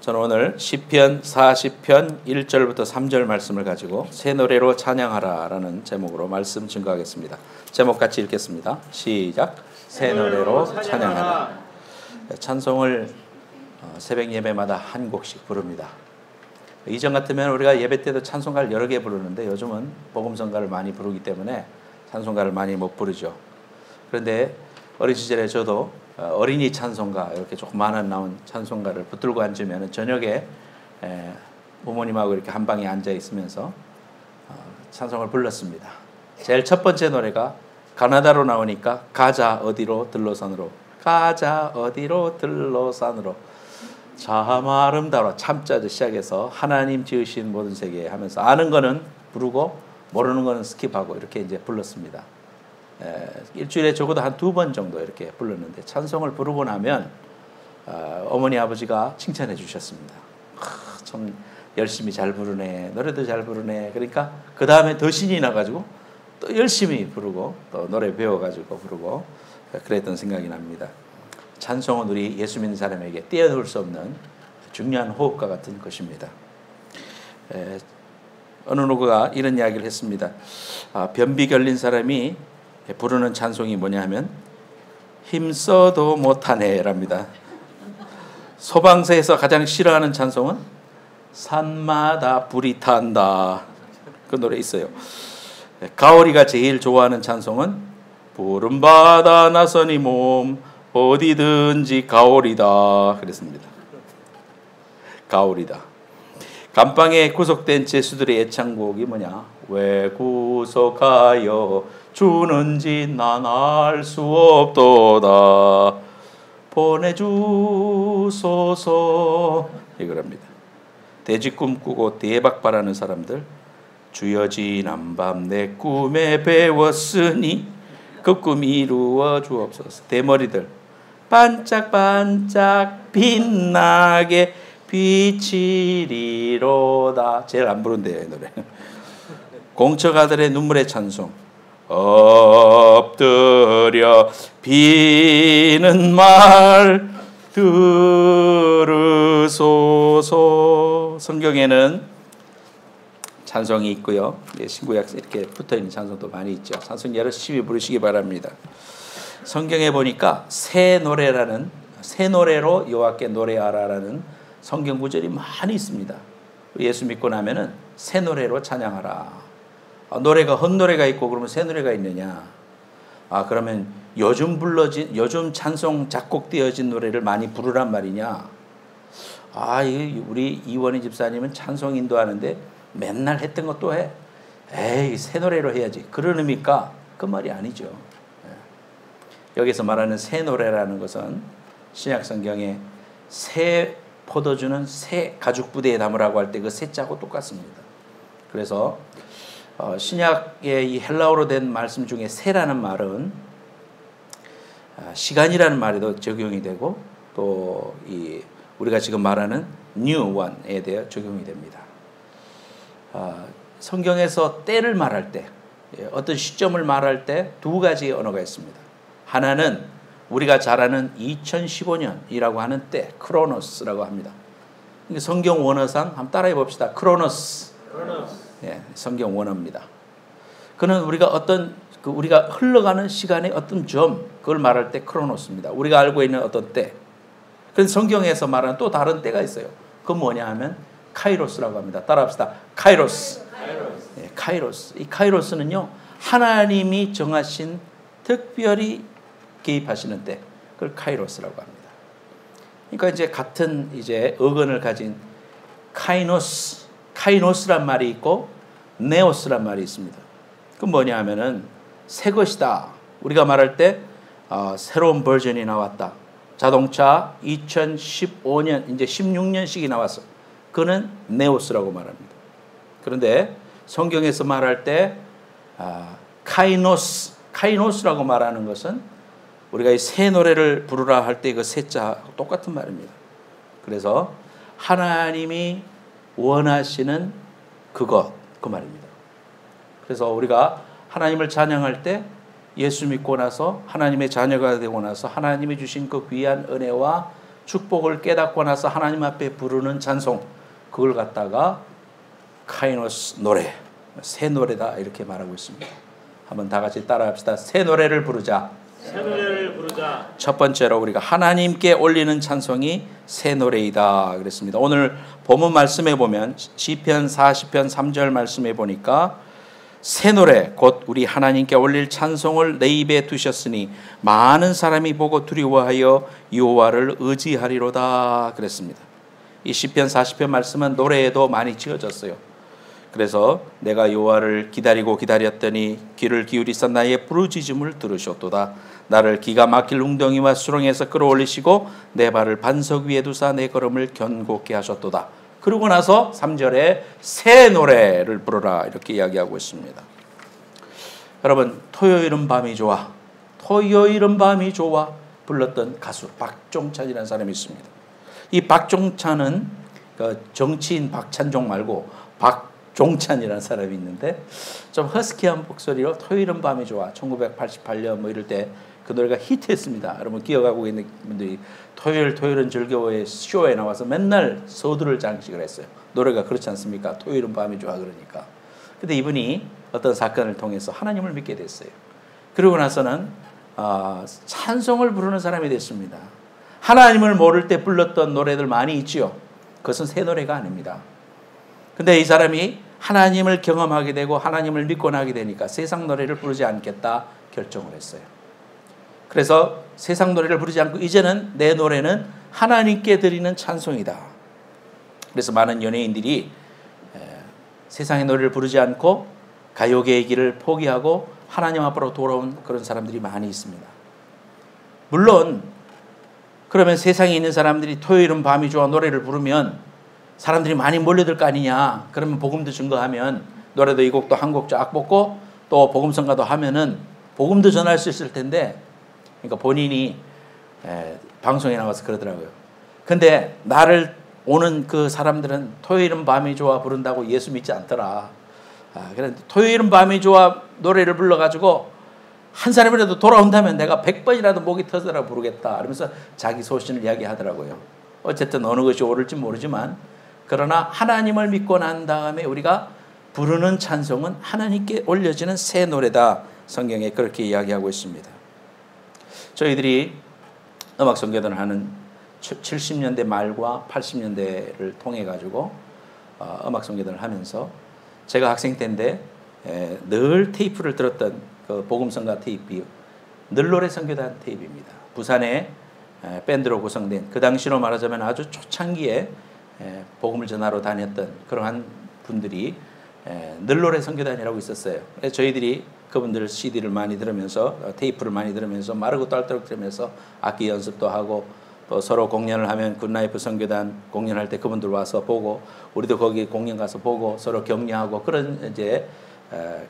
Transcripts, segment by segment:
저는 오늘 시편 40편 1절부터 3절 말씀을 가지고 새 노래로 찬양하라 라는 제목으로 말씀 증거하겠습니다. 제목 같이 읽겠습니다. 시작. 새 노래로 찬양하라. 찬송을 새벽 예배마다 한 곡씩 부릅니다. 이전 같으면 우리가 예배 때도 찬송가를 여러 개 부르는데 요즘은 복음성가를 많이 부르기 때문에 찬송가를 많이 못 부르죠. 그런데 어린 시절에 저도 어린이 찬송가 이렇게 조그마한 나온 찬송가를 붙들고 앉으면 저녁에 부모님하고 이렇게 한 방에 앉아 있으면서 찬송을 불렀습니다. 제일 첫 번째 노래가 가나다로 나오니까 가자 어디로 들로산으로, 가자 어디로 들로산으로, 참 아름다워, 참자도 시작해서 하나님 지으신 모든 세계 하면서 아는 거는 부르고 모르는 거는 스킵하고 이렇게 이제 불렀습니다. 일주일에 적어도 한 2번 정도 이렇게 불렀는데 찬송을 부르고 나면 어머니 아버지가 칭찬해 주셨습니다. 참 열심히 잘 부르네, 노래도 잘 부르네. 그러니까 그 다음에 더 신이 나가지고 또 열심히 부르고 또 노래 배워가지고 부르고 그랬던 생각이 납니다. 찬송은 우리 예수 믿는 사람에게 떼어놓을 수 없는 중요한 호흡과 같은 것입니다. 어느 누구가 이런 이야기를 했습니다. 변비 걸린 사람이 부르는 찬송이 뭐냐 하면 힘써도 못하네 랍니다. 소방서에서 가장 싫어하는 찬송은 산마다 불이 탄다, 그 노래 있어요. 가오리가 제일 좋아하는 찬송은 푸른 바다 나선이 몸 어디든지 가오리다 그랬습니다. 가오리다. 감방에 구속된 제수들의 애창곡이 뭐냐? 왜 구속하여 주는지 난 알 수 없도다, 보내주소서, 이거랍니다. 돼지 꿈꾸고 대박 바라는 사람들, 주여 지난 밤 내 꿈에 배웠으니 그 꿈 이루어 주옵소서. 대머리들 반짝반짝 빛나게 비치리로다. 제일 안 부른대요 이 노래. 공처가들의 눈물의 찬송, 엎드려 비는 말 들으소서. 성경에는 찬송이 있고요, 신구약 이렇게 붙어있는 찬송도 많이 있죠. 찬송 열심히 부르시기 바랍니다. 성경에 보니까 새 노래로 여호와께 노래하라라는 성경 구절이 많이 있습니다. 예수 믿고 나면은 새 노래로 찬양하라. 노래가 헛노래가 있고 그러면 새 노래가 있느냐? 그러면 요즘 찬송 작곡되어진 노래를 많이 부르란 말이냐? 우리 이원희 집사님은 찬송 인도하는데 맨날 했던 것 또 해. 에이, 새 노래로 해야지. 그런 의미일까? 그 말이 아니죠. 여기서 말하는 새 노래라는 것은 신약 성경에 새 포도주는 새 가죽 부대에 담으라고 할 때 그 새자고 똑같습니다. 그래서 신약의 이 헬라어로 된 말씀 중에 새라는 말은 시간이라는 말에도 적용이 되고 또 우리가 지금 말하는 new one에 대해 적용이 됩니다. 성경에서 때를 말할 때, 어떤 시점을 말할 때 두 가지 언어가 있습니다. 하나는 우리가 잘 아는 2015년이라고 하는 때, 크로노스라고 합니다. 성경 원어상 한번 따라해 봅시다. 크로노스. 성경 원어입니다. 그는 우리가 우리가 흘러가는 시간의 어떤 점, 그걸 말할 때 크로노스입니다. 우리가 알고 있는 어떤 때. 그런데 성경에서 말하는 또 다른 때가 있어요. 그건 뭐냐 하면 카이로스라고 합니다. 따라합시다. 카이로스. 카이로스. 이 카이로스는요, 하나님이 정하신 특별히 개입하시는 때, 그걸 카이로스라고 합니다. 그러니까 이제 같은 어근을 가진 카이노스란 말이 있고 네오스란 말이 있습니다. 그건 뭐냐 하면은 새 것이다. 우리가 말할 때 새로운 버전이 나왔다. 자동차 2015년 이제 16년식이 나왔어. 그는 네오스라고 말합니다. 그런데 성경에서 말할 때 카이노스라고 말하는 것은 우리가 이 새 노래를 부르라 할 때 그 새자 똑같은 말입니다. 그래서 하나님이 원하시는 그것, 그 말입니다. 그래서 우리가 하나님을 찬양할 때 예수 믿고 나서 하나님의 자녀가 되고 나서 하나님이 주신 그 귀한 은혜와 축복을 깨닫고 나서 하나님 앞에 부르는 찬송, 그걸 갖다가 카이노스 노래, 새 노래다 이렇게 말하고 있습니다. 한번 다 같이 따라합시다. 새 노래를 부르자. 새 노래를 부르자. 첫 번째로 우리가 하나님께 올리는 찬송이 새 노래이다 그랬습니다. 오늘 본문 말씀에 보면 시편 40편 3절 말씀에 보니까 새 노래 곧 우리 하나님께 올릴 찬송을 내 입에 두셨으니 많은 사람이 보고 두려워하여 여호와를 의지하리로다 그랬습니다. 이 시편 40편 말씀은 노래에도 많이 지어졌어요. 그래서 내가 여호와를 기다리고 기다렸더니 귀를 기울이사 나의 부르짖음을 들으셨도다. 나를 기가 막힐 웅덩이와 수렁에서 끌어올리시고 내 발을 반석 위에 두사 내 걸음을 견고케 하셨도다. 그러고 나서 3절에 새 노래를 부르라 이렇게 이야기하고 있습니다. 여러분, 토요일은 밤이 좋아, 토요일은 밤이 좋아 불렀던 가수 박종찬이라는 사람이 있습니다. 이 박종찬은 정치인 박찬종 말고 박종찬이라는 사람이 있는데 좀 허스키한 목소리로 토요일은 밤이 좋아 1988년 뭐 이럴 때 그 노래가 히트했습니다. 여러분 기억하고 있는 분들이 토요일은 즐거워의 쇼에 나와서 맨날 서두를 장식을 했어요. 노래가 그렇지 않습니까? 토요일은 밤이 좋아 그러니까. 근데 이분이 어떤 사건을 통해서 하나님을 믿게 됐어요. 그러고 나서는 찬송을 부르는 사람이 됐습니다. 하나님을 모를 때 불렀던 노래들 많이 있지요. 그것은 새 노래가 아닙니다. 근데 이 사람이 하나님을 경험하게 되고 하나님을 믿고 나게 되니까 세상 노래를 부르지 않겠다 결정을 했어요. 그래서 세상 노래를 부르지 않고 이제는 내 노래는 하나님께 드리는 찬송이다. 그래서 많은 연예인들이 세상의 노래를 부르지 않고 가요계의 길을 포기하고 하나님 앞으로 돌아온 그런 사람들이 많이 있습니다. 물론 그러면 세상에 있는 사람들이 토요일은 밤이 좋아 노래를 부르면 사람들이 많이 몰려들 거 아니냐. 그러면 복음도 증거하면 노래도 이 곡도 한 곡 쫙 뽑고 또 복음성가도 하면은 복음도 전할 수 있을 텐데, 그러니까 본인이 방송에 나와서 그러더라고요. 근데 나를 오는 그 사람들은 토요일은 밤이 좋아 부른다고 예수 믿지 않더라. 그런데 토요일은 밤이 좋아 노래를 불러가지고 한 사람이라도 돌아온다면 내가 100번이라도 목이 터져라 부르겠다. 그러면서 자기 소신을 이야기하더라고요. 어쨌든 어느 것이 옳을지 모르지만 그러나 하나님을 믿고 난 다음에 우리가 부르는 찬송은 하나님께 올려지는 새 노래다. 성경에 그렇게 이야기하고 있습니다. 저희들이 음악 선교단을 하는 70년대 말과 80년대를 통해 가지고 음악 선교단을 하면서 제가 학생 때인데 늘 테이프를 들었던 그 복음성가 테이프 늘노래 선교단 테이프입니다. 부산에 밴드로 구성된 그 당시로 말하자면 아주 초창기에 복음을 전하러 다녔던 그러한 분들이 늘노래 선교단이라고 있었어요. 그래서 저희들이 그분들 CD를 많이 들으면서 테이프를 많이 들으면서 마르고 떨도록 들으면서 악기 연습도 하고 또 서로 공연을 하면 굿나이프 선교단 공연할 때 그분들 와서 보고 우리도 거기 공연 가서 보고 서로 격려하고 그런 이제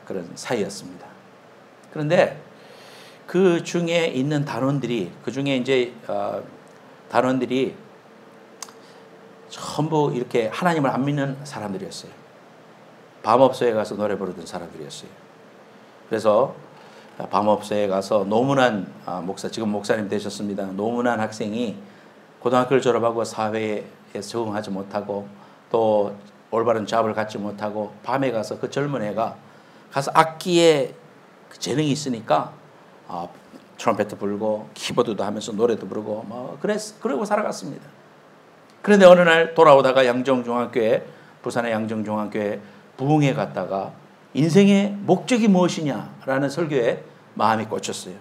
그런 사이였습니다. 그런데 그 중에 있는 단원들이 그 중에 이제 단원들이 전부 이렇게 하나님을 안 믿는 사람들이었어요. 밤업소에 가서 노래 부르던 사람들이었어요. 그래서 밤업소에 가서 노문한 목사, 지금 목사님 되셨습니다. 노문한 학생이 고등학교를 졸업하고 사회에 적응하지 못하고 또 올바른 잡을 갖지 못하고 밤에 가서 그 젊은 애가 가서 악기에 그 재능이 있으니까 트럼펫도 불고 키보드도 하면서 노래도 부르고 뭐 그러고 살아갔습니다. 그런데 어느 날 돌아오다가 양정중학교에 부산의 양정중학교에 부흥회 갔다가 인생의 목적이 무엇이냐라는 설교에 마음이 꽂혔어요.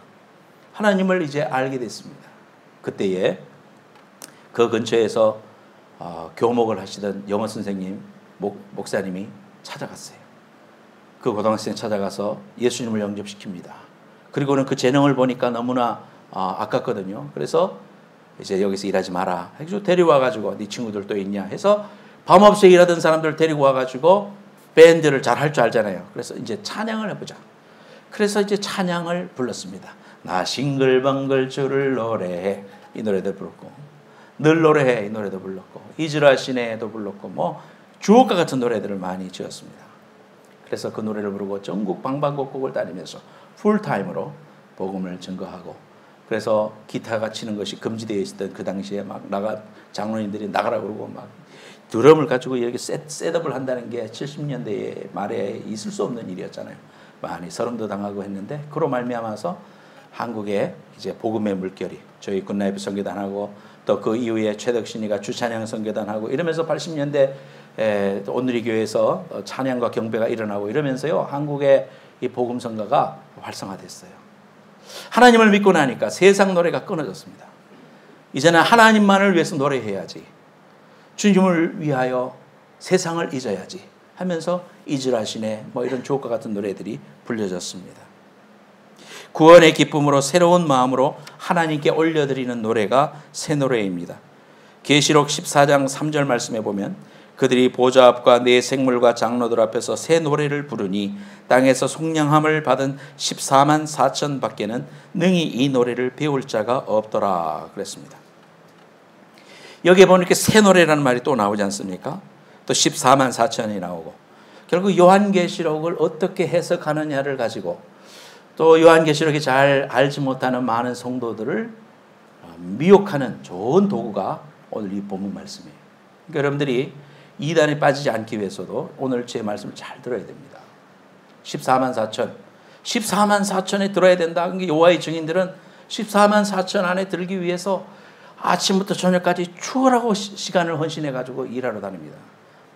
하나님을 이제 알게 됐습니다. 그때에 그 근처에서 교목을 하시던 영어 선생님, 목사님이 찾아갔어요. 그 고등학생 찾아가서 예수님을 영접시킵니다. 그리고는 그 재능을 보니까 너무나 아깝거든요. 그래서 이제 여기서 일하지 마라. 해서 데려와가지고 네 친구들 또 있냐 해서 밤업소에 일하던 사람들 데리고 와가지고 밴드를 잘 할 줄 알잖아요. 그래서 이제 찬양을 해보자. 그래서 이제 찬양을 불렀습니다. 나 싱글벙글 주를 노래해 이 노래도 불렀고 늘 노래해 이 노래도 불렀고 이즈라시네도 불렀고 뭐 주옥과 같은 노래들을 많이 지었습니다. 그래서 그 노래를 부르고 전국 방방곡곡을 다니면서 풀타임으로 복음을 증거하고 그래서 기타가 치는 것이 금지되어 있었던 그 당시에 막 장로님들이 나가라 그러고 막 드럼을 가지고 이렇게 셋업을 한다는 게 70년대 말에 있을 수 없는 일이었잖아요. 많이 설움도 당하고 했는데 그로 말미암아서 한국에 이제 복음의 물결이 저희 굿라이프 선교단하고 또 그 이후에 최덕신이가 주찬양 선교단하고 이러면서 80년대 온누리 교회에서 찬양과 경배가 일어나고 이러면서요 한국의 이 복음 선가가 활성화됐어요. 하나님을 믿고 나니까 세상 노래가 끊어졌습니다. 이제는 하나님만을 위해서 노래해야지, 주님을 위하여 세상을 잊어야지 하면서 이즈라시네 뭐 이런 주옥과 같은 노래들이 불려졌습니다. 구원의 기쁨으로 새로운 마음으로 하나님께 올려드리는 노래가 새 노래입니다. 계시록 14장 3절 말씀에 보면 그들이 보좌 앞과 네 생물과 장로들 앞에서 새 노래를 부르니 땅에서 속량함을 받은 14만 4천 밖에는 능히 이 노래를 배울 자가 없더라 그랬습니다. 여기에 보면 이렇게 새 노래라는 말이 또 나오지 않습니까? 또 14만 4천이 나오고 결국 요한계시록을 어떻게 해석하느냐를 가지고 또 요한계시록이 잘 알지 못하는 많은 성도들을 미혹하는 좋은 도구가 오늘 이 본문 말씀이에요. 그러니까 여러분들이 이단에 빠지지 않기 위해서도 오늘 제 말씀을 잘 들어야 됩니다. 14만 4천 14만 4천에 들어야 된다. 그러니까 여호와의 증인들은 14만 4천 안에 들기 위해서 아침부터 저녁까지 추월하고 시간을 헌신해가지고 일하러 다닙니다.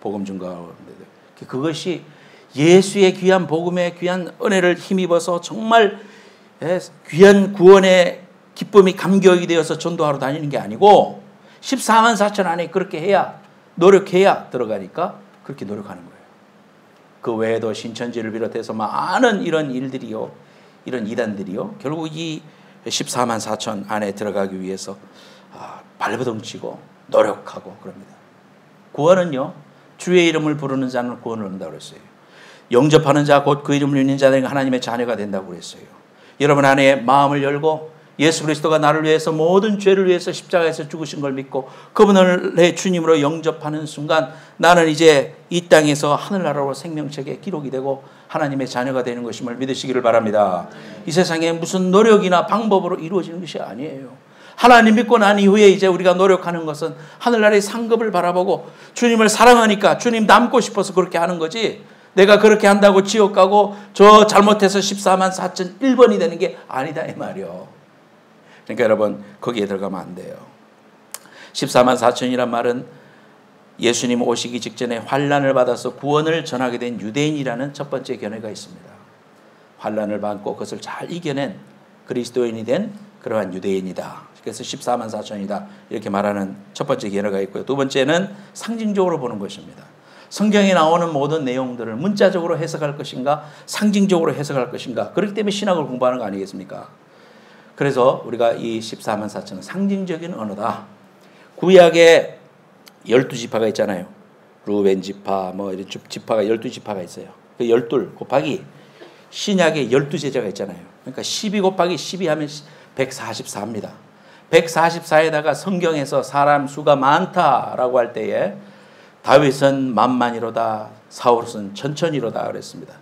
복음 증거하는데 그것이 예수의 귀한 복음의 귀한 은혜를 힘입어서 정말 귀한 구원의 기쁨이 감격이 되어서 전도하러 다니는 게 아니고 14만 4천 안에 그렇게 해야 노력해야 들어가니까 그렇게 노력하는 거예요. 그 외에도 신천지를 비롯해서 많은 이런 일들이요, 이런 이단들이요, 결국 이 14만 4천 안에 들어가기 위해서 발버둥 치고 노력하고 그럽니다. 구원은요, 주의 이름을 부르는 자는 구원을 얻는다고 그랬어요. 영접하는 자 곧 그 이름을 믿는 자들은 하나님의 자녀가 된다고 그랬어요. 여러분 안에 마음을 열고 예수 그리스도가 나를 위해서 모든 죄를 위해서 십자가에서 죽으신 걸 믿고 그분을 내 주님으로 영접하는 순간 나는 이제 이 땅에서 하늘나라로 생명책에 기록이 되고 하나님의 자녀가 되는 것임을 믿으시기를 바랍니다. 이 세상에 무슨 노력이나 방법으로 이루어지는 것이 아니에요. 하나님 믿고 난 이후에 이제 우리가 노력하는 것은 하늘나라의 상급을 바라보고 주님을 사랑하니까 주님 닮고 싶어서 그렇게 하는 거지, 내가 그렇게 한다고 지옥 가고 저 잘못해서 14만 4천 1번이 되는 게 아니다 이 말이요. 그러니까 여러분 거기에 들어가면 안 돼요. 14만 4천이란 말은 예수님 오시기 직전에 환난을 받아서 구원을 전하게 된 유대인이라는 첫 번째 견해가 있습니다. 환난을 받고 그것을 잘 이겨낸 그리스도인이 된 그러한 유대인이다. 그래서 14만 4천이다 이렇게 말하는 첫 번째 견해가 있고요. 두 번째는 상징적으로 보는 것입니다. 성경에 나오는 모든 내용들을 문자적으로 해석할 것인가 상징적으로 해석할 것인가, 그렇기 때문에 신학을 공부하는 거 아니겠습니까? 그래서 우리가 이 14만 4천은 상징적인 언어다. 구약에 12지파가 있잖아요. 루벤 지파 뭐 이런 지파가 12지파가 있어요. 그 12 곱하기 신약에 12제자가 있잖아요. 그러니까 12 곱하기 12 하면 144입니다. 144에다가 성경에서 사람 수가 많다라고 할 때에 다윗은 만만이로다, 사울은 천천히로다 그랬습니다.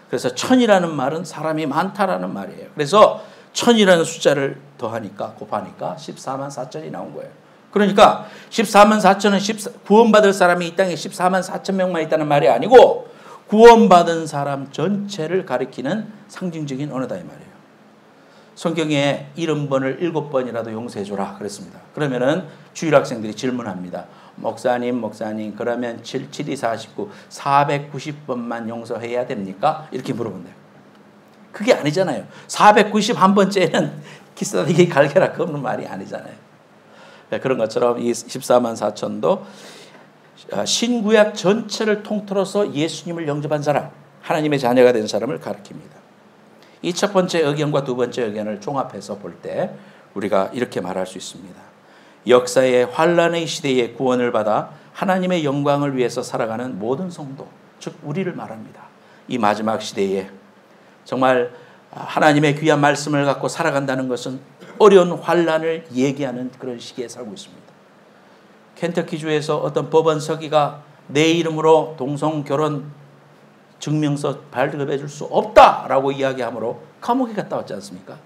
그래서 천이라는 말은 사람이 많다라는 말이에요. 그래서 천이라는 숫자를 더하니까 곱하니까 14만 4천이 나온 거예요. 그러니까 14만 4천은 구원받을 사람이 이 땅에 14만 4천 명만 있다는 말이 아니고 구원받은 사람 전체를 가리키는 상징적인 언어다 이 말이에요. 성경에 70번을 7번이라도 용서해줘라 그랬습니다. 그러면은 주일학생들이 질문합니다. 목사님 그러면 7, 7, 2, 49 490번만 용서해야 됩니까? 이렇게 물어본대요. 그게 아니잖아요. 491번째는 기싸대기 갈겨라 그런 말이 아니잖아요. 그런 것처럼 이 14만 4천도 신구약 전체를 통틀어서 예수님을 영접한 사람, 하나님의 자녀가 된 사람을 가리킵니다. 이 첫 번째 의견과 두 번째 의견을 종합해서 볼 때 우리가 이렇게 말할 수 있습니다. 역사의 환란의 시대에 구원을 받아 하나님의 영광을 위해서 살아가는 모든 성도, 즉 우리를 말합니다. 이 마지막 시대에 정말 하나님의 귀한 말씀을 갖고 살아간다는 것은 어려운 환란을 얘기하는 그런 시기에 살고 있습니다. 켄터키주에서 어떤 법원 서기가 내 이름으로 동성 결혼 증명서 발급해 줄 수 없다라고 이야기하므로 감옥에 갔다 왔지 않습니까?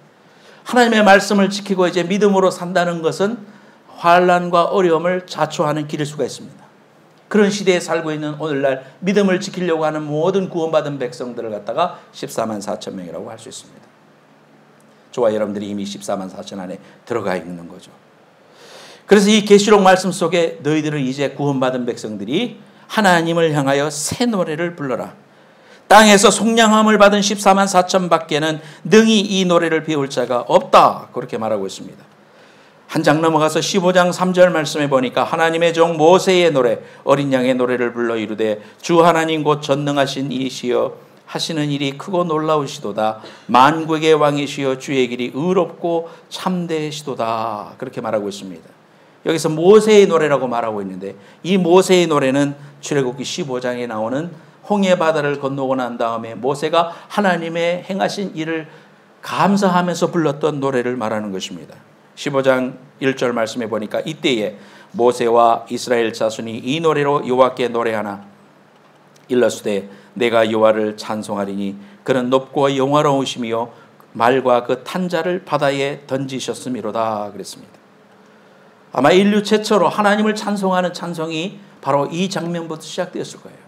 하나님의 말씀을 지키고 이제 믿음으로 산다는 것은 환난과 어려움을 자초하는 길일 수가 있습니다. 그런 시대에 살고 있는 오늘날 믿음을 지키려고 하는 모든 구원받은 백성들을 갖다가 14만 4천 명이라고 할 수 있습니다. 저와 여러분들이 이미 14만 4천 안에 들어가 있는 거죠. 그래서 이 계시록 말씀 속에 너희들은 이제 구원받은 백성들이 하나님을 향하여 새 노래를 불러라. 땅에서 속량함을 받은 14만 4천 밖에는 능히 이 노래를 배울 자가 없다. 그렇게 말하고 있습니다. 한 장 넘어가서 15장 3절 말씀에 보니까 하나님의 종 모세의 노래 어린 양의 노래를 불러 이르되 주 하나님 곧 전능하신 이시여 하시는 일이 크고 놀라우시도다. 만국의 왕이시여 주의 길이 의롭고 참되시도다. 그렇게 말하고 있습니다. 여기서 모세의 노래라고 말하고 있는데 이 모세의 노래는 출애굽기 15장에 나오는 홍해 바다를 건너고 난 다음에 모세가 하나님의 행하신 일을 감사하면서 불렀던 노래를 말하는 것입니다. 15장 1절 말씀에 보니까 이때에 모세와 이스라엘 자손이 이 노래로 여호와께 노래하나 일러스되 내가 여호와를 찬송하리니 그는 높고 영화로우시며 말과 그 탄자를 바다에 던지셨음이로다 그랬습니다. 아마 인류 최초로 하나님을 찬송하는 찬송이 바로 이 장면부터 시작되었을 거예요.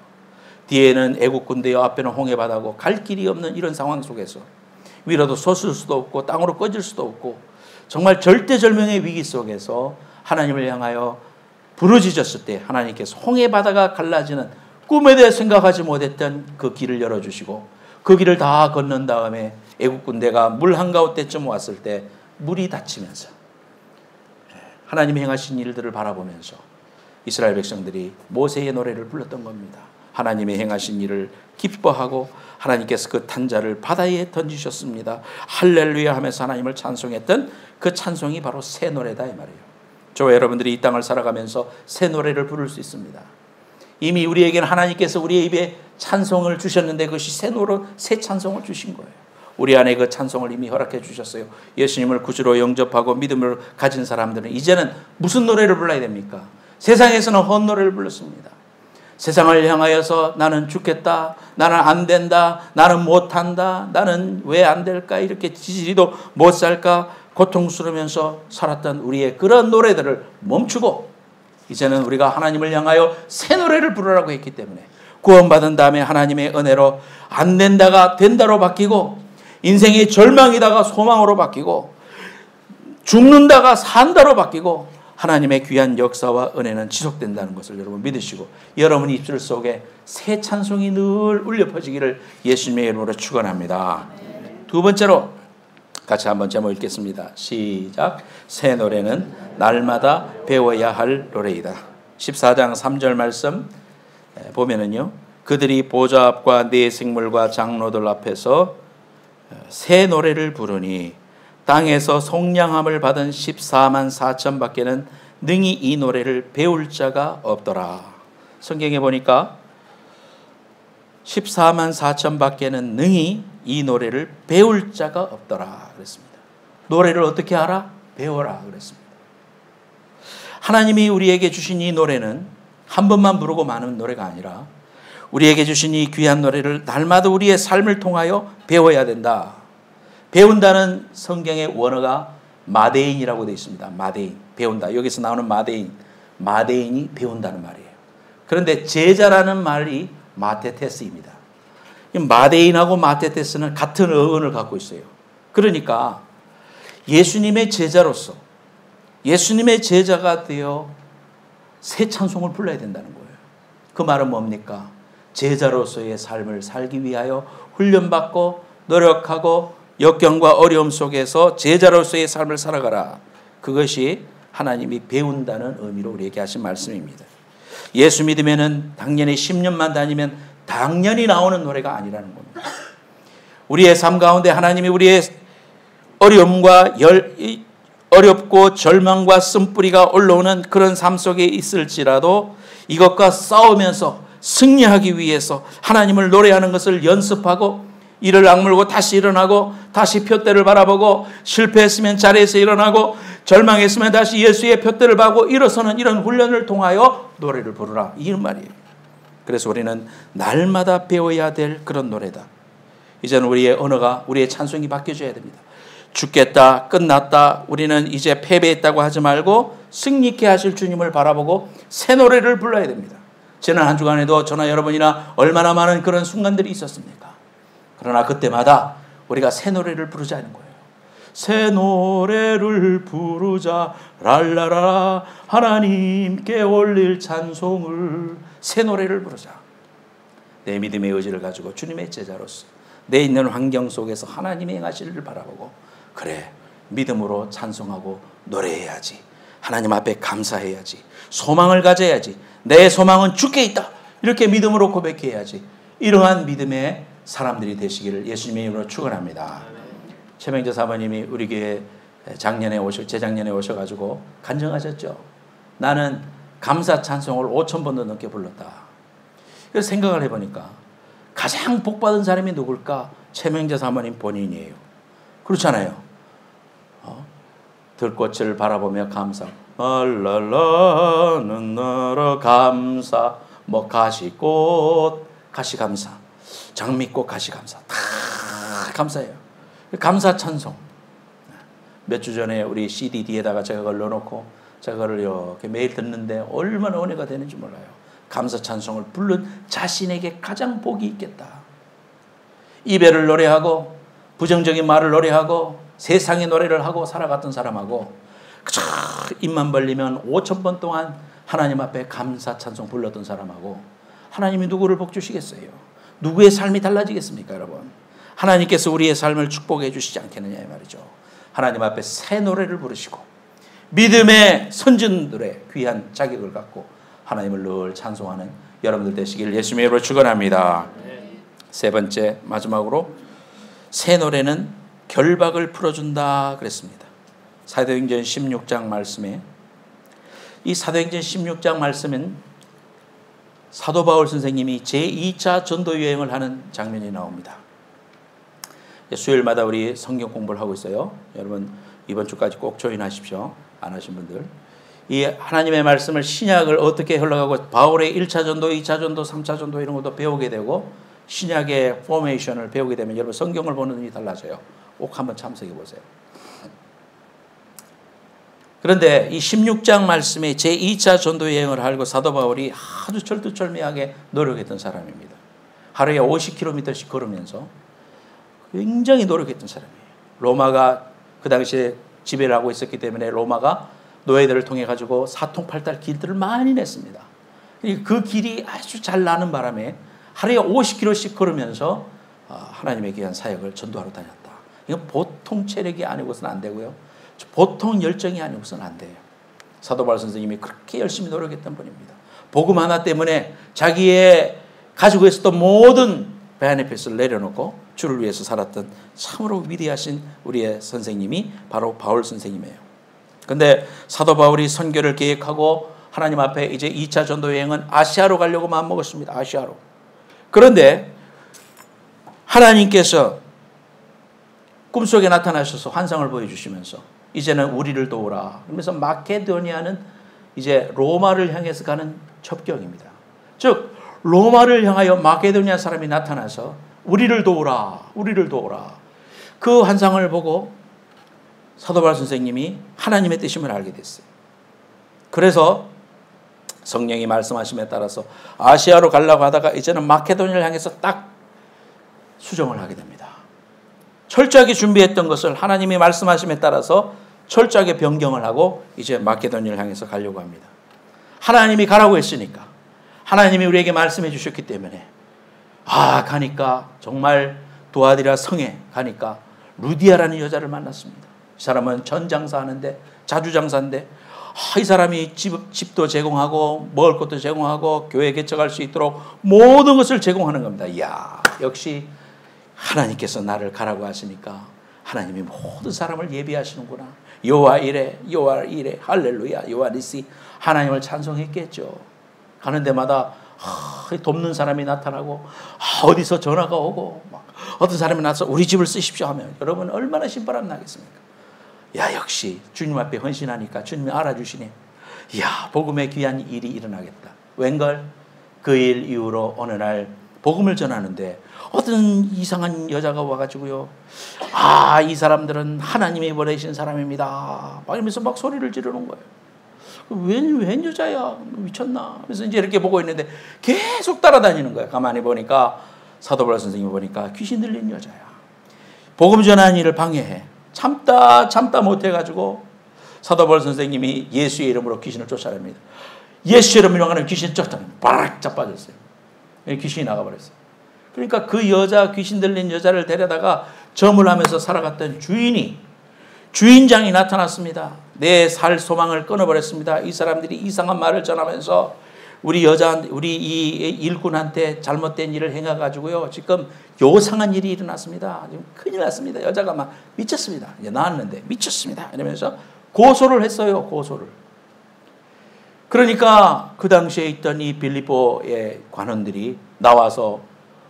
뒤에는 애국 군대요, 앞에는 홍해 바다고 갈 길이 없는 이런 상황 속에서 위로도 솟을 수도 없고 땅으로 꺼질 수도 없고 정말 절대절명의 위기 속에서 하나님을 향하여 부르짖었을 때 하나님께서 홍해 바다가 갈라지는 꿈에 대해 생각하지 못했던 그 길을 열어주시고 그 길을 다 건넌 다음에 애국 군대가 물 한가운데쯤 왔을 때 물이 닫히면서 하나님이 행하신 일들을 바라보면서 이스라엘 백성들이 모세의 노래를 불렀던 겁니다. 하나님의 행하신 일을 기뻐하고 하나님께서 그 탄자를 바다에 던지셨습니다. 할렐루야 하면서 하나님을 찬송했던 그 찬송이 바로 새 노래다 이 말이에요. 저와 여러분들이 이 땅을 살아가면서 새 노래를 부를 수 있습니다. 이미 우리에게는 하나님께서 우리의 입에 찬송을 주셨는데 그것이 새 찬송을 주신 거예요. 우리 안에 그 찬송을 이미 허락해 주셨어요. 예수님을 구주로 영접하고 믿음을 가진 사람들은 이제는 무슨 노래를 불러야 됩니까? 세상에서는 헛노래를 불렀습니다. 세상을 향하여서 나는 죽겠다, 나는 안 된다, 나는 못한다, 나는 왜 안 될까, 이렇게 지지리도 못 살까 고통스러우면서 살았던 우리의 그런 노래들을 멈추고 이제는 우리가 하나님을 향하여 새 노래를 부르라고 했기 때문에 구원받은 다음에 하나님의 은혜로 안 된다가 된다로 바뀌고 인생의 절망이다가 소망으로 바뀌고 죽는다가 산다로 바뀌고 하나님의 귀한 역사와 은혜는 지속된다는 것을 여러분 믿으시고 여러분 입술 속에 새 찬송이 늘 울려 퍼지기를 예수님의 이름으로 축원합니다. 두 번째로 같이 한번 제목 읽겠습니다. 시작. 새 노래는 날마다 배워야 할 노래이다. 14장 3절 말씀 보면은요. 그들이 보좌 앞과 네 생물과 장로들 앞에서 새 노래를 부르니 땅에서 속량함을 받은 14만 4천 밖에는 능히 이 노래를 배울 자가 없더라. 성경에 보니까 14만 4천 밖에는 능히 이 노래를 배울 자가 없더라 그랬습니다. 노래를 어떻게 알아? 배워라 그랬습니다. 하나님이 우리에게 주신 이 노래는 한 번만 부르고 마는 노래가 아니라 우리에게 주신 이 귀한 노래를 날마다 우리의 삶을 통하여 배워야 된다. 배운다는 성경의 원어가 마데인이라고 되어 있습니다. 마데인, 배운다. 여기서 나오는 마데인이 배운다는 말이에요. 그런데 제자라는 말이 마테테스입니다. 마데인하고 마테테스는 같은 어원을 갖고 있어요. 그러니까 예수님의 제자로서 예수님의 제자가 되어 새 찬송을 불러야 된다는 거예요. 그 말은 뭡니까? 제자로서의 삶을 살기 위하여 훈련받고 노력하고 역경과 어려움 속에서 제자로서의 삶을 살아가라. 그것이 하나님이 배운다는 의미로 우리에게 하신 말씀입니다. 예수 믿으면은 당연히 10년만 다니면 당연히 나오는 노래가 아니라는 겁니다. 우리의 삶 가운데 하나님이 우리의 어려움과 어렵고 절망과 쓴뿌리가 올라오는 그런 삶 속에 있을지라도 이것과 싸우면서 승리하기 위해서 하나님을 노래하는 것을 연습하고 이를 악물고 다시 일어나고 다시 푯대를 바라보고 실패했으면 자리에서 일어나고 절망했으면 다시 예수의 푯대를 보고 일어서는 이런 훈련을 통하여 노래를 부르라 이런 말이에요. 그래서 우리는 날마다 배워야 될 그런 노래다. 이제는 우리의 언어가 우리의 찬송이 바뀌어져야 됩니다. 죽겠다, 끝났다, 우리는 이제 패배했다고 하지 말고 승리케 하실 주님을 바라보고 새 노래를 불러야 됩니다. 지난 한 주간에도 저나 여러분이나 얼마나 많은 그런 순간들이 있었습니까? 그러나 그때마다 우리가 새 노래를 부르자는 거예요. 새 노래를 부르자 랄라라 하나님께 올릴 찬송을 새 노래를 부르자. 내 믿음의 의지를 가지고 주님의 제자로서 내 있는 환경 속에서 하나님의 행하실 일을 바라보고 그래 믿음으로 찬송하고 노래해야지. 하나님 앞에 감사해야지. 소망을 가져야지. 내 소망은 주께 있다. 이렇게 믿음으로 고백해야지. 이러한 믿음의 사람들이 되시기를 예수님의 이름으로 축원합니다. 최명재 사모님이 우리 교회 재작년에 오셔가지고 간증하셨죠. 나는 감사 찬송을 5,000번도 넘게 불렀다. 그래서 생각을 해보니까 가장 복받은 사람이 누굴까? 최명재 사모님 본인이에요. 그렇잖아요. 들꽃을 바라보며 감사. 랄랄라는 나라 감사. 뭐 가시꽃 가시감사. 장미꽃 가시감사. 다 감사해요. 감사 찬송. 몇 주 전에 우리 CD 뒤에다가 제가 그걸 넣어놓고 제가 그걸 이렇게 매일 듣는데 얼마나 은혜가 되는지 몰라요. 감사 찬송을 부른 자신에게 가장 복이 있겠다. 이별을 노래하고 부정적인 말을 노래하고 세상의 노래를 하고 살아갔던 사람하고 그저 입만 벌리면 5,000번 동안 하나님 앞에 감사 찬송 불렀던 사람하고 하나님이 누구를 복 주시겠어요? 누구의 삶이 달라지겠습니까, 여러분? 하나님께서 우리의 삶을 축복해 주시지 않겠느냐 이 말이죠. 하나님 앞에 새 노래를 부르시고 믿음의 선진들의 귀한 자격을 갖고 하나님을 늘 찬송하는 여러분들 되시길 예수님의 이름으로 축원합니다. 세 번째 마지막으로 새 노래는 결박을 풀어준다 그랬습니다. 사도행전 16장 말씀에 이 사도행전 16장 말씀은 사도 바울 선생님이 제2차 전도 여행을 하는 장면이 나옵니다. 수요일마다 우리 성경 공부를 하고 있어요. 여러분 이번 주까지 꼭 조인하십시오. 안 하신 분들. 이 하나님의 말씀을 신약을 어떻게 흘러가고 바울의 1차 전도, 2차 전도, 3차 전도 이런 것도 배우게 되고 신약의 포메이션을 배우게 되면 여러분 성경을 보는 눈이 달라져요. 꼭 한번 참석해 보세요. 그런데 이 16장 말씀에 제2차 전도 여행을 하고 사도 바울이 아주 철두철미하게 노력했던 사람입니다. 하루에 50km씩 걸으면서 굉장히 노력했던 사람이에요. 로마가 그 당시에 지배를 하고 있었기 때문에 로마가 노예들을 통해 가지고 사통팔달 길들을 많이 냈습니다. 그 길이 아주 잘 나는 바람에 하루에 50km씩 걸으면서 하나님의 귀한 사역을 전도하러 다녔다. 이건 보통 체력이 아니고서는 안 되고요. 보통 열정이 아니고서는 안 돼요. 사도 바울 선생님이 그렇게 열심히 노력했던 분입니다. 복음 하나 때문에 자기의 가지고 있었던 모든 베네핏을 내려놓고 주를 위해서 살았던 참으로 위대하신 우리의 선생님이 바로 바울 선생님이에요. 그런데 사도 바울이 선교를 계획하고 하나님 앞에 이제 2차 전도 여행은 아시아로 가려고 마음먹었습니다. 아시아로. 그런데 하나님께서 꿈속에 나타나셔서 환상을 보여주시면서 이제는 우리를 도우라. 그러면서 마케도니아는 이제 로마를 향해서 가는 첩경입니다. 즉 로마를 향하여 마케도니아 사람이 나타나서 우리를 도우라. 우리를 도우라. 그 환상을 보고 사도 바울 선생님이 하나님의 뜻임을 알게 됐어요. 그래서 성령이 말씀하심에 따라서 아시아로 가려고 하다가 이제는 마케도니아를 향해서 딱 수정을 하게 됩니다. 철저하게 준비했던 것을 하나님이 말씀하심에 따라서 철저하게 변경을 하고 이제 마케도니아를 향해서 가려고 합니다. 하나님이 가라고 했으니까 하나님이 우리에게 말씀해 주셨기 때문에 가니까 정말 두아디라 성에 가니까 루디아라는 여자를 만났습니다. 이 사람은 전장사하는데 자주장사인데 이 사람이 집도 제공하고 먹을 것도 제공하고 교회 개척할 수 있도록 모든 것을 제공하는 겁니다. 이야, 역시 하나님께서 나를 가라고 하시니까 하나님이 모든 사람을 예비하시는구나. 여호와 이래, 여호와 이래, 할렐루야, 여호와 니시. 하나님을 찬송했겠죠. 가는 데마다 돕는 사람이 나타나고 어디서 전화가 오고 막 어떤 사람이 나서 우리 집을 쓰십시오 하면 여러분 얼마나 신바람 나겠습니까? 야, 역시 주님 앞에 헌신하니까 주님이 알아주시네. 이야, 복음의 귀한 일이 일어나겠다. 웬걸? 그 일 이후로 어느 날 복음을 전하는데 어떤 이상한 여자가 와가지고요. 이 사람들은 하나님이 보내신 사람입니다. 막 이러면서 막 소리를 지르는 거예요. 웬 여자야? 미쳤나? 그래서 이제 이렇게 보고 있는데 계속 따라다니는 거예요. 가만히 보니까 사도 바울 선생님이 보니까 귀신 들린 여자야. 복음 전하는 일을 방해해. 참다 못해가지고 사도 바울 선생님이 예수의 이름으로 귀신을 쫓아냅니다. 예수의 이름으로 하는 귀신 쫓아내면 바락 자빠졌어요. 귀신이 나가버렸어요. 그러니까 그 여자, 귀신 들린 여자를 데려다가 점을 하면서 살아갔던 주인장이 나타났습니다. 내 살 소망을 끊어버렸습니다. 이 사람들이 이상한 말을 전하면서 우리 이 일꾼한테 잘못된 일을 행해가지고요. 지금 요상한 일이 일어났습니다. 지금 큰일 났습니다. 여자가 막 미쳤습니다. 이제 나왔는데 미쳤습니다. 이러면서 고소를 했어요. 고소를. 그러니까 그 당시에 있던 이 빌립보의 관원들이 나와서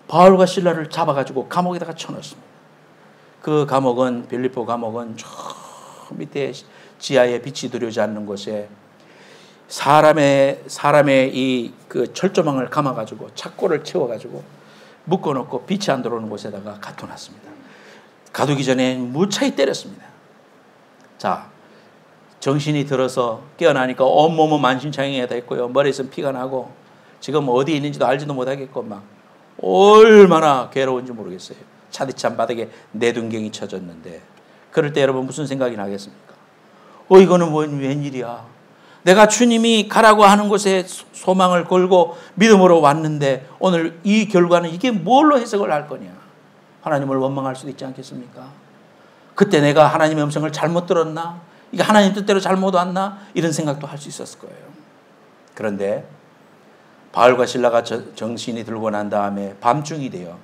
바울과 실라를 잡아가지고 감옥에다가 쳐넣었습니다. 그 감옥은 빌립보 감옥은 저 밑에 지하에 빛이 들어오지 않는 곳에 사람의 이 그 철조망을 감아가지고 착고를 채워가지고 묶어놓고 빛이 안 들어오는 곳에다가 가둬놨습니다. 가두기 전에 무차히 때렸습니다. 자, 정신이 들어서 깨어나니까 온몸은 만신창이가 됐고요. 머리에서 피가 나고 지금 어디 있는지도 알지도 못하겠고 막 얼마나 괴로운지 모르겠어요. 차디찬 바닥에 내둔경이 쳐졌는데 그럴 때 여러분 무슨 생각이 나겠습니까? 이거는 웬일이야. 내가 주님이 가라고 하는 곳에 소망을 걸고 믿음으로 왔는데 오늘 이 결과는 이게 뭘로 해석을 할 거냐. 하나님을 원망할 수도 있지 않겠습니까? 그때 내가 하나님의 음성을 잘못 들었나? 이게 하나님 뜻대로 잘못 왔나? 이런 생각도 할 수 있었을 거예요. 그런데 바울과 실라가 정신이 들고 난 다음에 밤중이 되어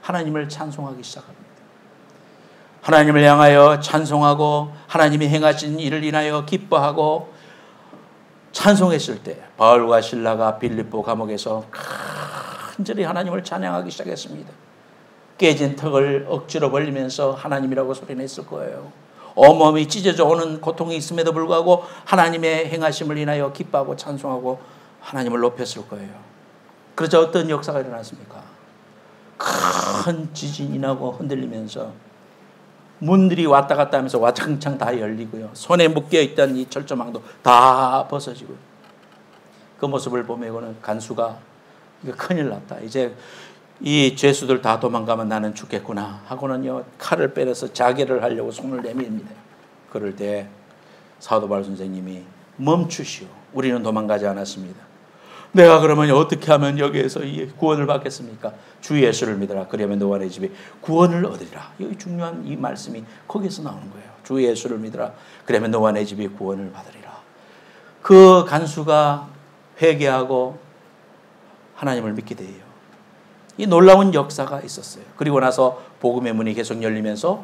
하나님을 찬송하기 시작합니다. 하나님을 향하여 찬송하고 하나님이 행하신 일을 인하여 기뻐하고 찬송했을 때 바울과 실라가 빌립보 감옥에서 간절히 하나님을 찬양하기 시작했습니다. 깨진 턱을 억지로 벌리면서 하나님이라고 소리냈을 거예요. 온몸이 찢어져 오는 고통이 있음에도 불구하고 하나님의 행하심을 인하여 기뻐하고 찬송하고 하나님을 높였을 거예요. 그러자 어떤 역사가 일어났습니까? 큰 지진이 나고 흔들리면서 문들이 왔다 갔다 하면서 와장창 다 열리고요. 손에 묶여있던 이 철조망도 다 벗어지고요. 그 모습을 보면 간수가 이거 큰일 났다. 이제 이 죄수들 다 도망가면 나는 죽겠구나 하고는요. 칼을 빼내서 자결을 하려고 손을 내밉니다. 그럴 때 사도 바울 선생님이 멈추시오. 우리는 도망가지 않았습니다. 내가 그러면 어떻게 하면 여기에서 구원을 받겠습니까? 주 예수를 믿어라. 그러면 너와 내 집이 구원을 얻으리라. 여기 중요한 이 말씀이 거기서 나오는 거예요. 주 예수를 믿어라. 그러면 너와 내 집이 구원을 받으리라. 그 간수가 회개하고 하나님을 믿게 돼요. 이 놀라운 역사가 있었어요. 그리고 나서 복음의 문이 계속 열리면서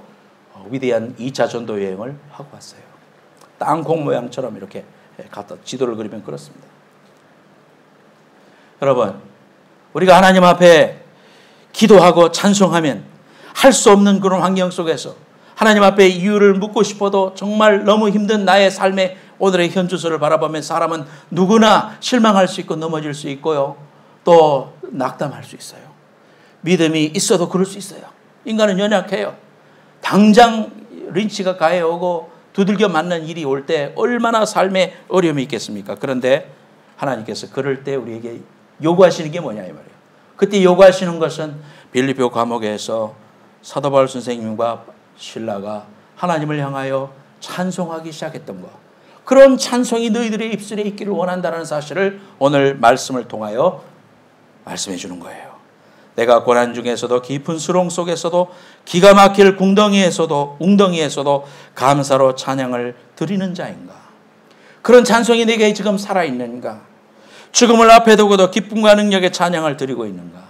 위대한 2차 전도 여행을 하고 왔어요. 땅콩 모양처럼 이렇게 갖다 지도를 그리면 그렇습니다. 여러분, 우리가 하나님 앞에 기도하고 찬송하면 할 수 없는 그런 환경 속에서 하나님 앞에 이유를 묻고 싶어도 정말 너무 힘든 나의 삶의 오늘의 현주소를 바라보면 사람은 누구나 실망할 수 있고 넘어질 수 있고요. 또 낙담할 수 있어요. 믿음이 있어도 그럴 수 있어요. 인간은 연약해요. 당장 린치가 가해오고 두들겨 맞는 일이 올 때 얼마나 삶에 어려움이 있겠습니까? 그런데 하나님께서 그럴 때 우리에게 요구하시는 게 뭐냐 이 말이에요. 그때 요구하시는 것은 빌립보 감옥에서 사도 바울 선생님과 실라가 하나님을 향하여 찬송하기 시작했던 것. 그런 찬송이 너희들의 입술에 있기를 원한다는 사실을 오늘 말씀을 통하여 말씀해 주는 거예요. 내가 고난 중에서도 깊은 수렁 속에서도 기가 막힐 웅덩이에서도 감사로 찬양을 드리는 자인가? 그런 찬송이 내게 지금 살아있는가? 죽음을 앞에 두고도 기쁨과 능력의 찬양을 드리고 있는가?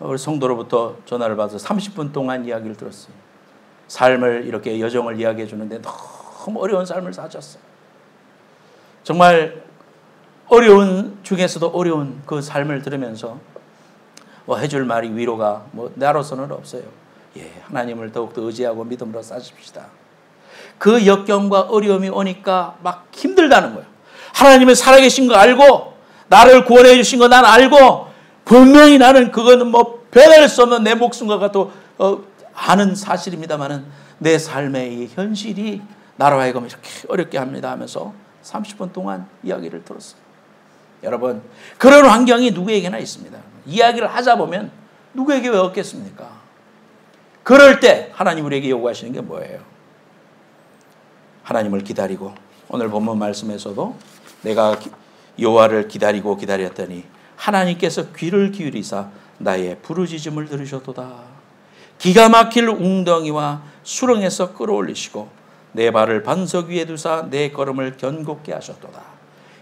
우리 성도로부터 전화를 받아서 30분 동안 이야기를 들었어요. 삶을 이렇게 여정을 이야기해 주는데 너무 어려운 삶을 사셨어요. 정말 어려운 중에서도 어려운 그 삶을 들으면서 해줄 말이 위로가 나로서는 없어요. 하나님을 더욱더 의지하고 믿음으로 사십시다. 그 역경과 어려움이 오니까 막 힘들다는 거예요. 하나님은 살아계신 거 알고 나를 구원해 주신 거 난 알고 분명히 나는 그거는 뭐 변할 수 없는 내 목숨과 같고 아는 사실입니다만은 내 삶의 이 현실이 나로 하여금 이렇게 어렵게 합니다 하면서 30분 동안 이야기를 들었어요. 여러분, 그런 환경이 누구에게나 있습니다. 이야기를 하자 보면 누구에게 왜 없겠습니까? 그럴 때 하나님 우리에게 요구하시는 게 뭐예요? 하나님을 기다리고, 오늘 본문 말씀에서도 내가 여호와를 기다리고 기다렸더니 하나님께서 귀를 기울이사 나의 부르짖음을 들으셨도다. 기가 막힐 웅덩이와 수렁에서 끌어올리시고 내 발을 반석 위에 두사 내 걸음을 견고케 하셨도다.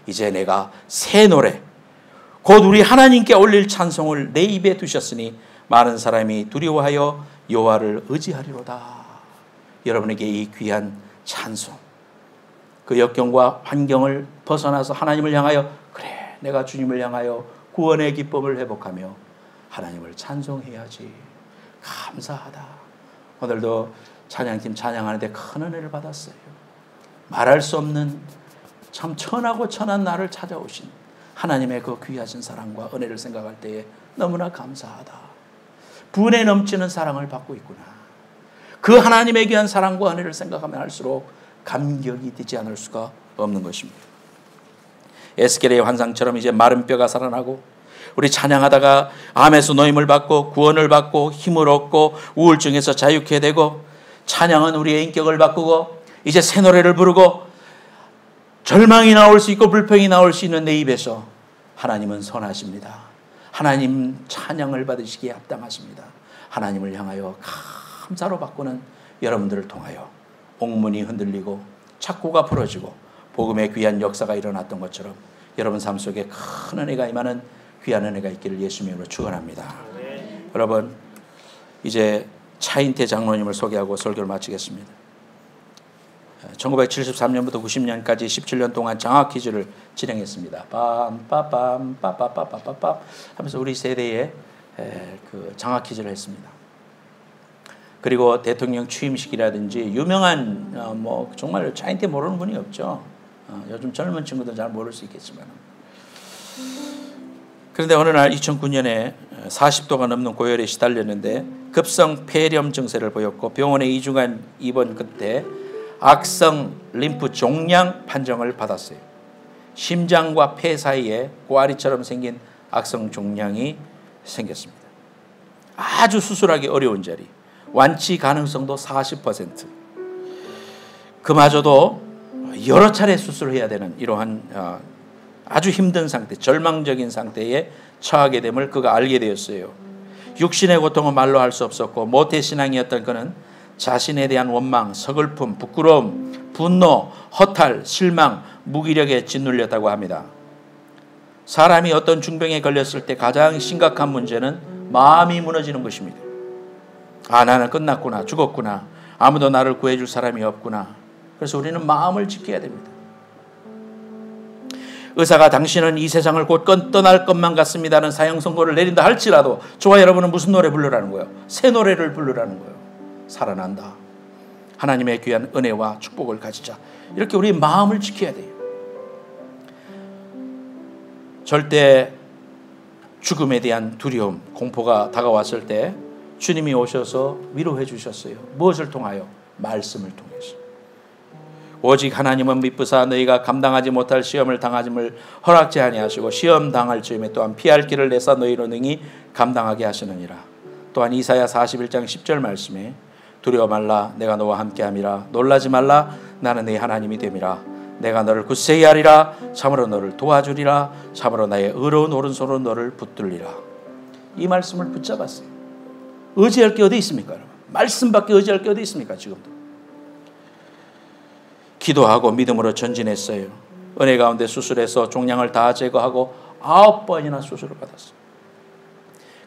이제 내가 새 노래 곧 우리 하나님께 올릴 찬송을 내 입에 두셨으니 많은 사람이 두려워하여 여호와를 의지하리로다. 여러분에게 이 귀한 찬송, 그 역경과 환경을 벗어나서 하나님을 향하여, 그래 내가 주님을 향하여 구원의 기쁨을 회복하며 하나님을 찬송해야지. 감사하다. 오늘도 찬양팀 찬양하는데 큰 은혜를 받았어요. 말할 수 없는 참 천하고 천한 나를 찾아오신 하나님의 그 귀하신 사랑과 은혜를 생각할 때에 너무나 감사하다. 분에 넘치는 사랑을 받고 있구나. 그 하나님의 귀한 사랑과 은혜를 생각하면 할수록 감격이 되지 않을 수가 없는 것입니다. 에스겔의 환상처럼 이제 마른 뼈가 살아나고, 우리 찬양하다가 암에서 노임을 받고 구원을 받고 힘을 얻고 우울증에서 자유케 되고, 찬양은 우리의 인격을 바꾸고 이제 새 노래를 부르고 절망이 나올 수 있고 불평이 나올 수 있는 내 입에서 하나님은 선하십니다. 하나님 찬양을 받으시기에 합당하십니다. 하나님을 향하여 감사로 바꾸는 여러분들을 통하여 옥문이 흔들리고 착고가 풀어지고 복음의 귀한 역사가 일어났던 것처럼 여러분 삶 속에 큰 은혜가 임하는 귀한 은혜가 있기를 예수님으로 축원합니다. 여러분, 이제 차인태 장로님을 소개하고 설교를 마치겠습니다. 1973년부터 90년까지 17년 동안 장학 퀴즈를 진행했습니다. 빰빠빰 빠빠빠빠빰 하면서 우리 세대에 그 장학 퀴즈를 했습니다. 그리고 대통령 취임식이라든지 유명한 뭐 정말 차인태 모르는 분이 없죠. 요즘 젊은 친구들 잘 모를 수 있겠지만, 그런데 어느 날 2009년에 40도가 넘는 고열에 시달렸는데 급성 폐렴 증세를 보였고 병원에 2주간 입원 끝에 악성 림프 종양 판정을 받았어요. 심장과 폐 사이에 꼬아리처럼 생긴 악성 종양이 생겼습니다. 아주 수술하기 어려운 자리, 완치 가능성도 40%. 그마저도 여러 차례 수술을 해야 되는 이러한 아주 힘든 상태, 절망적인 상태에 처하게 됨을 그가 알게 되었어요. 육신의 고통은 말로 할 수 없었고 모태신앙이었던 그는 자신에 대한 원망, 서글픔, 부끄러움, 분노, 허탈, 실망, 무기력에 짓눌렸다고 합니다. 사람이 어떤 중병에 걸렸을 때 가장 심각한 문제는 마음이 무너지는 것입니다. 아, 나는 끝났구나, 죽었구나, 아무도 나를 구해줄 사람이 없구나. 그래서 우리는 마음을 지켜야 됩니다. 의사가 당신은 이 세상을 곧 떠날 것만 같습니다는 사형 선고를 내린다 할지라도 저와 여러분은 무슨 노래 부르라는 거예요? 새 노래를 부르라는 거예요. 살아난다. 하나님의 귀한 은혜와 축복을 가지자. 이렇게 우리 마음을 지켜야 돼요. 절대 죽음에 대한 두려움, 공포가 다가왔을 때 주님이 오셔서 위로해 주셨어요. 무엇을 통하여? 말씀을 통해서. 오직 하나님은 미쁘사 너희가 감당하지 못할 시험을 당하짐을 허락지 아니하시고 시험 당할 즈음에 또한 피할 길을 내사 너희로 능히 감당하게 하시느니라. 또한 이사야 41장 10절 말씀에 두려워 말라 내가 너와 함께함이라 놀라지 말라 나는 네 하나님이 됨이라 내가 너를 굳세게 하리라 참으로 너를 도와주리라 참으로 나의 의로운 오른손으로 너를 붙들리라. 이 말씀을 붙잡았어요. 의지할 게 어디 있습니까? 여러분? 말씀밖에 의지할 게 어디 있습니까? 지금도 기도하고 믿음으로 전진했어요. 은혜 가운데 수술해서 종양을 다 제거하고 9번이나 수술을 받았어요.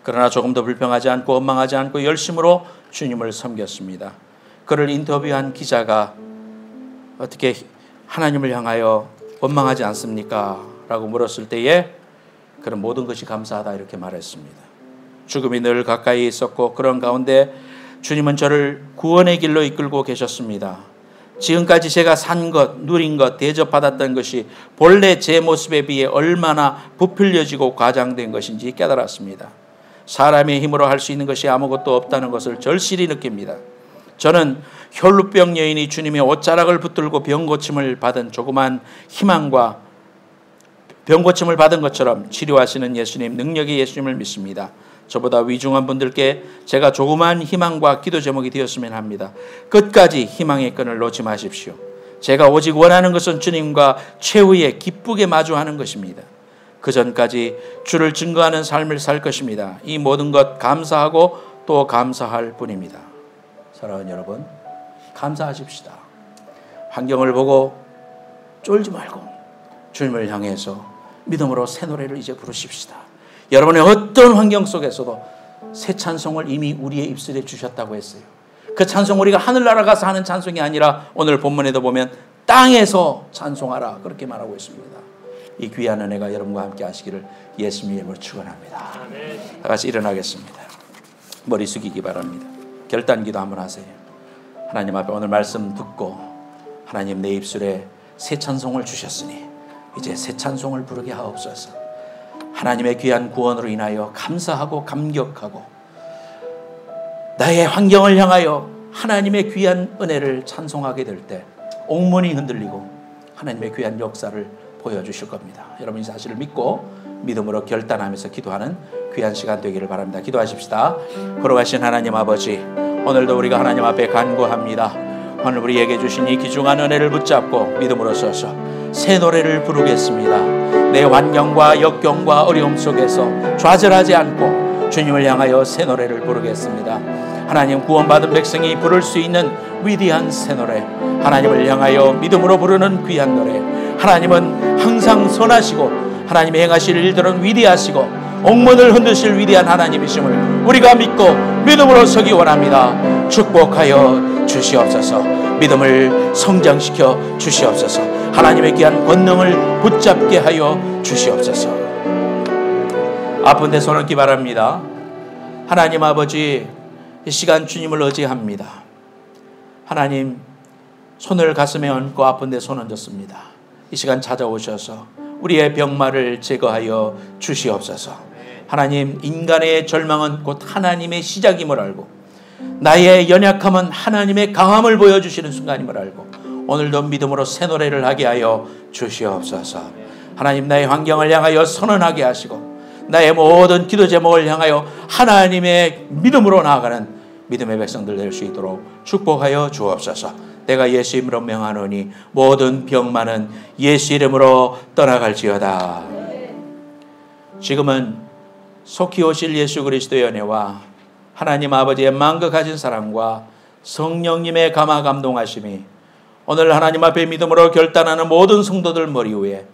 그러나 조금 더 불평하지 않고 원망하지 않고 열심으로 주님을 섬겼습니다. 그를 인터뷰한 기자가 어떻게 하나님을 향하여 원망하지 않습니까? 라고 물었을 때에 그는 모든 것이 감사하다 이렇게 말했습니다. 죽음이 늘 가까이 있었고 그런 가운데 주님은 저를 구원의 길로 이끌고 계셨습니다. 지금까지 제가 산 것, 누린 것, 대접받았던 것이 본래 제 모습에 비해 얼마나 부풀려지고 과장된 것인지 깨달았습니다. 사람의 힘으로 할 수 있는 것이 아무것도 없다는 것을 절실히 느낍니다. 저는 혈루병 여인이 주님의 옷자락을 붙들고 병고침을 받은 조그만 희망과 병고침을 받은 것처럼 치료하시는 예수님, 능력의 예수님을 믿습니다. 저보다 위중한 분들께 제가 조그만 희망과 기도 제목이 되었으면 합니다. 끝까지 희망의 끈을 놓지 마십시오. 제가 오직 원하는 것은 주님과 최후에 기쁘게 마주하는 것입니다. 그 전까지 주를 증거하는 삶을 살 것입니다. 이 모든 것 감사하고 또 감사할 뿐입니다. 사랑하는 여러분, 감사하십시다. 환경을 보고 쫄지 말고 주님을 향해서 믿음으로 새 노래를 이제 부르십시다. 여러분의 어떤 환경 속에서도 새 찬송을 이미 우리의 입술에 주셨다고 했어요. 그 찬송 우리가 하늘나라 가서 하는 찬송이 아니라 오늘 본문에도 보면 땅에서 찬송하라 그렇게 말하고 있습니다. 이 귀한 은혜가 여러분과 함께 하시기를 예수님의 이름으로 축원합니다. 다 같이 일어나겠습니다. 머리 숙이기 바랍니다. 결단기도 한번 하세요. 하나님 앞에 오늘 말씀 듣고 하나님 내 입술에 새 찬송을 주셨으니 이제 새 찬송을 부르게 하옵소서. 하나님의 귀한 구원으로 인하여 감사하고 감격하고 나의 환경을 향하여 하나님의 귀한 은혜를 찬송하게 될 때 옥문이 흔들리고 하나님의 귀한 역사를 보여주실 겁니다. 여러분 이 사실을 믿고 믿음으로 결단하면서 기도하는 귀한 시간 되기를 바랍니다. 기도하십시다. 걸어가신 하나님 아버지, 오늘도 우리가 하나님 앞에 간구합니다. 오늘 우리에게 주신 이 귀중한 은혜를 붙잡고 믿음으로 서서 새 노래를 부르겠습니다. 내 환경과 역경과 어려움 속에서 좌절하지 않고 주님을 향하여 새 노래를 부르겠습니다. 하나님, 구원받은 백성이 부를 수 있는 위대한 새 노래, 하나님을 향하여 믿음으로 부르는 귀한 노래. 하나님은 항상 선하시고 하나님이 행하실 일들은 위대하시고 옥문을 흔드실 위대한 하나님이심을 우리가 믿고 믿음으로 서기 원합니다. 축복하여 주시옵소서. 믿음을 성장시켜 주시옵소서. 하나님의 귀한 권능을 붙잡게 하여 주시옵소서. 아픈 데 손 얹기 바랍니다. 하나님 아버지, 이 시간 주님을 의지합니다. 하나님, 손을 가슴에 얹고 아픈 데 손 얹었습니다. 이 시간 찾아오셔서 우리의 병마를 제거하여 주시옵소서. 하나님, 인간의 절망은 곧 하나님의 시작임을 알고 나의 연약함은 하나님의 강함을 보여주시는 순간임을 알고 오늘도 믿음으로 새 노래를 하게 하여 주시옵소서. 하나님, 나의 환경을 향하여 선언하게 하시고 나의 모든 기도 제목을 향하여 하나님의 믿음으로 나아가는 믿음의 백성들 될 수 있도록 축복하여 주옵소서. 내가 예수 이름으로 명하노니 모든 병만은 예수 이름으로 떠나갈지어다. 지금은 속히 오실 예수 그리스도의 은혜와 하나님 아버지의 만극하신 사랑과 성령님의 감화 감동하심이 오늘 하나님 앞에 믿음으로 결단하는 모든 성도들 머리 위에,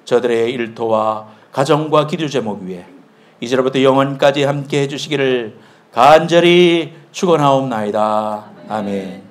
저들의 일터와 가정과 기도 제목 위에 이제로부터 영원까지 함께 해주시기를 간절히 축원하옵나이다. 아멘.